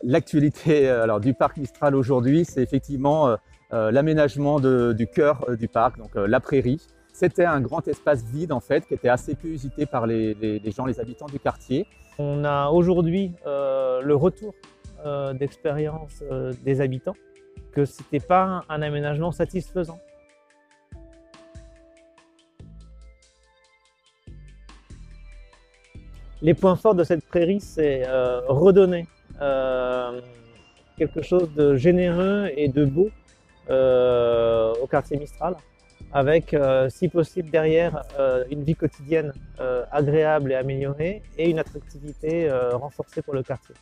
L'actualité du parc Mistral aujourd'hui, c'est effectivement l'aménagement du cœur du parc, donc la prairie. C'était un grand espace vide en fait, qui était assez peu usité par les gens, les habitants du quartier. On a aujourd'hui le retour d'expérience des habitants que ce n'était pas un aménagement satisfaisant. Les points forts de cette prairie, c'est redonner quelque chose de généreux et de beau au quartier Mistral, avec si possible derrière une vie quotidienne agréable et améliorée et une attractivité renforcée pour le quartier.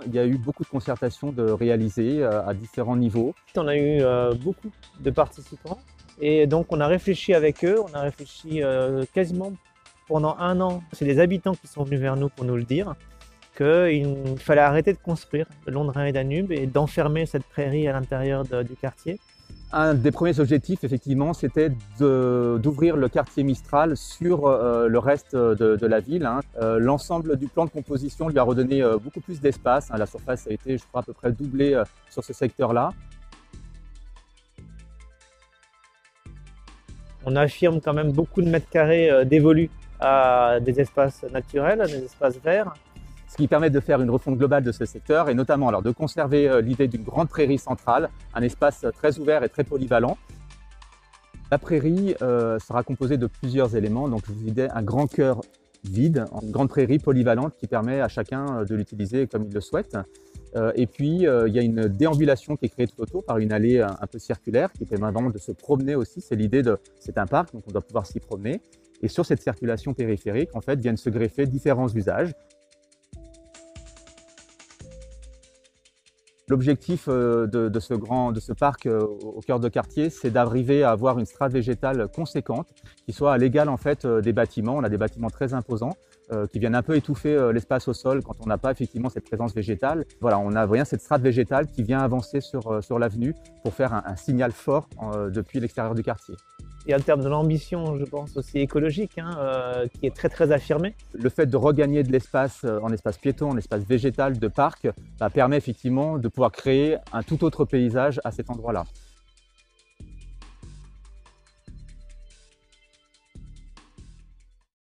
Il y a eu beaucoup de concertations de réaliser à différents niveaux. On a eu beaucoup de participants et donc on a réfléchi avec eux, on a réfléchi quasiment pendant un an. C'est les habitants qui sont venus vers nous pour nous le dire, qu'il fallait arrêter de construire le long de Rhin et Danube et d'enfermer cette prairie à l'intérieur du quartier. Un des premiers objectifs, effectivement, c'était d'ouvrir le quartier Mistral sur le reste de la ville. L'ensemble du plan de composition lui a redonné beaucoup plus d'espace. La surface a été, je crois, à peu près doublée sur ce secteur-là. On affirme quand même beaucoup de mètres carrés dévolus à des espaces naturels, à des espaces verts. Ce qui permet de faire une refonte globale de ce secteur et notamment de conserver l'idée d'une grande prairie centrale, un espace très ouvert et très polyvalent. La prairie sera composée de plusieurs éléments, donc je vous disais un grand cœur vide, une grande prairie polyvalente qui permet à chacun de l'utiliser comme il le souhaite. Et puis il y a une déambulation qui est créée tout autour par une allée un peu circulaire qui permet vraiment de se promener aussi. C'est l'idée c'est un parc, donc on doit pouvoir s'y promener. Et sur cette circulation périphérique, en fait, viennent se greffer différents usages. L'objectif de ce parc au cœur de quartier, c'est d'arriver à avoir une strate végétale conséquente qui soit à l'égal en fait des bâtiments. On a des bâtiments très imposants qui viennent un peu étouffer l'espace au sol quand on n'a pas effectivement cette présence végétale. Voilà, on a vraiment cette strate végétale qui vient avancer sur l'avenue pour faire un signal fort depuis l'extérieur du quartier. Et en termes de l'ambition, je pense aussi écologique, qui est très affirmée. Le fait de regagner de l'espace en espace piéton, en espace végétal de parc, permet effectivement de pouvoir créer un tout autre paysage à cet endroit-là.